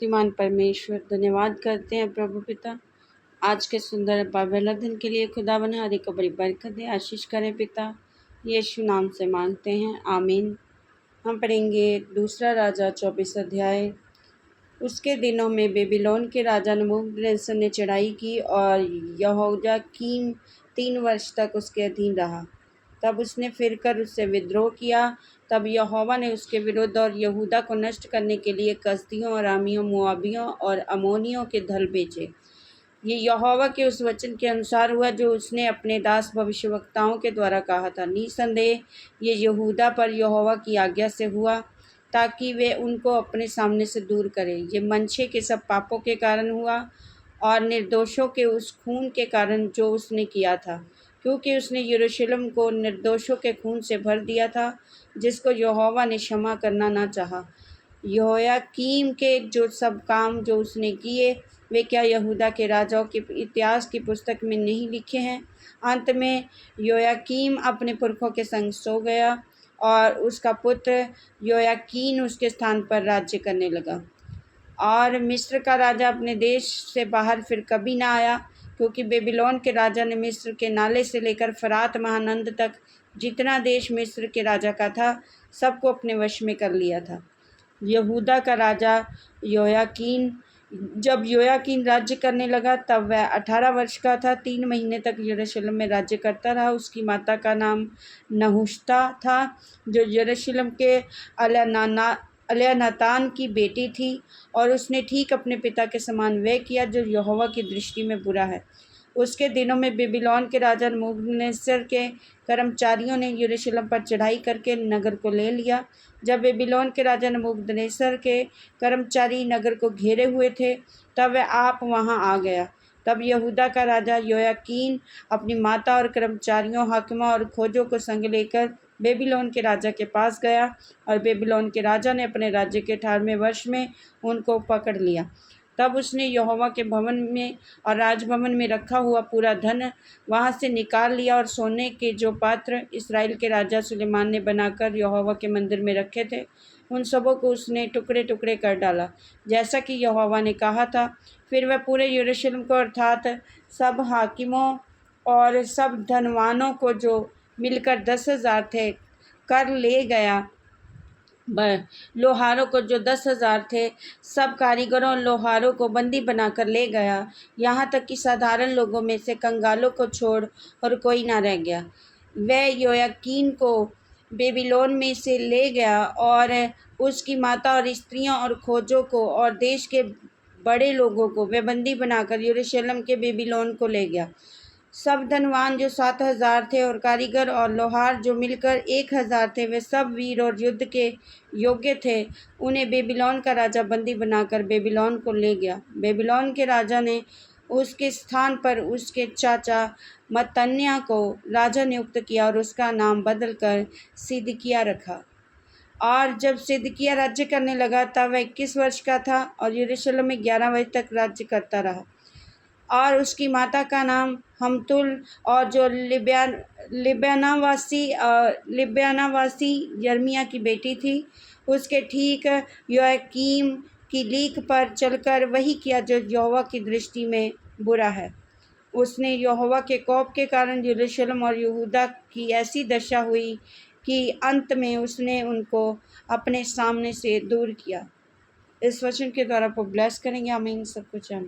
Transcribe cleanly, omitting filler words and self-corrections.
सर्वशक्तिमान परमेश्वर, धन्यवाद करते हैं प्रभु पिता आज के सुंदर बाबेला दिन के लिए। खुदावन हर एक को बड़ी बरकत दे, आशीष करें पिता, यीशु नाम से मांगते हैं, आमीन। हम पढ़ेंगे दूसरा राजा 24 अध्याय। उसके दिनों में बेबीलोन के राजा नबूकदनेस्सर ने चढ़ाई की और यहोयाकीम 3 वर्ष तक उसके अधीन रहा। तब उसने फिरकर उससे विद्रोह किया। तब यहोवा ने उसके विरुद्ध और यहूदा को नष्ट करने के लिए कसदियों, अरामियों, मोआबियों और अमोनियों के दल भेजे। ये यहोवा के उस वचन के अनुसार हुआ जो उसने अपने दास भविष्यवक्ताओं के द्वारा कहा था। निसंदेह ये यहूदा पर यहोवा की आज्ञा से हुआ, ताकि वे उनको अपने सामने से दूर करें। ये मनशे के सब पापों के कारण हुआ और निर्दोषों के उस खून के कारण जो उसने किया था, क्योंकि उसने यरूशलेम को निर्दोषों के खून से भर दिया था, जिसको यहोवा ने क्षमा करना न चाहा। यहोयाकीम के जो सब काम जो उसने किए, वे क्या यहूदा के राजाओं के इतिहास की पुस्तक में नहीं लिखे हैं? अंत में योयाकीम अपने पुरखों के संग सो गया और उसका पुत्र योयाकीन उसके स्थान पर राज्य करने लगा। और मिस्र का राजा अपने देश से बाहर फिर कभी ना आया, क्योंकि बेबीलोन के राजा ने मिस्र के नाले से लेकर फरात महानंद तक जितना देश मिस्र के राजा का था, सबको अपने वश में कर लिया था। यहूदा का राजा योयाकीन, जब योयाकीन राज्य करने लगा तब वह 18 वर्ष का था। 3 महीने तक यरूशलेम में राज्य करता रहा। उसकी माता का नाम नहुश्ता था, जो यरूशलेम के अल्यानातान की बेटी थी, और उसने ठीक अपने पिता के समान वह किया जो यहोवा की दृष्टि में बुरा है। उसके दिनों में बेबीलोन के राजा नबूकदनेस्सर के कर्मचारियों ने यरूशलेम पर चढ़ाई करके नगर को ले लिया। जब बेबीलोन के राजा नबूकदनेस्सर के कर्मचारी नगर को घेरे हुए थे, तब वह आप वहां आ गया। तब यहूदा का राजा योयाकीन अपनी माता और कर्मचारियों, हाकिमों और खोजों को संग लेकर बेबीलोन के राजा के पास गया, और बेबीलोन के राजा ने अपने राज्य के 18वें वर्ष में उनको पकड़ लिया। तब उसने यहोवा के भवन में और राजभवन में रखा हुआ पूरा धन वहाँ से निकाल लिया, और सोने के जो पात्र इस्राएल के राजा सुलेमान ने बनाकर यहोवा के मंदिर में रखे थे, उन सबों को उसने टुकड़े टुकड़े कर डाला, जैसा कि यहोवा ने कहा था। फिर वह पूरे यरूशलेम को अर्थात सब हाकिमों और सब धनवानों को, जो मिलकर 10,000 थे, कर ले गया। लोहारों को, जो 10,000 थे, सब कारीगरों और लोहारों को बंदी बनाकर ले गया, यहाँ तक कि साधारण लोगों में से कंगालों को छोड़ और कोई ना रह गया। वह योयाकीन को बेबीलोन में से ले गया, और उसकी माता और स्त्रियों और खोजों को और देश के बड़े लोगों को वह बंदी बनाकर यरूशलेम के बेबीलोन को ले गया। सब धनवान जो 7,000 थे, और कारीगर और लोहार जो मिलकर 1,000 थे, वे सब वीर और युद्ध के योग्य थे। उन्हें बेबीलोन का राजा बंदी बनाकर बेबीलोन को ले गया। बेबीलोन के राजा ने उसके स्थान पर उसके चाचा मत्तन्याह को राजा नियुक्त किया, और उसका नाम बदलकर सिदकिय्याह रखा। और जब सिदकिय्याह राज्य करने लगा, तब वह 21 वर्ष का था, और यरूशलेम में 11 वर्ष तक राज्य करता रहा। और उसकी माता का नाम हमतुल, और जो लिब्यानावासी यर्मिया की बेटी थी। उसके ठीक योयाकीम की लीक पर चलकर वही किया जो यहोवा की दृष्टि में बुरा है। उसने यहोवा के कोप के कारण यरूशलेम और यहूदा की ऐसी दशा हुई कि अंत में उसने उनको अपने सामने से दूर किया। इस वचन के द्वारा आपको ब्लेस करेंगे। आमीन। सब कुछ है।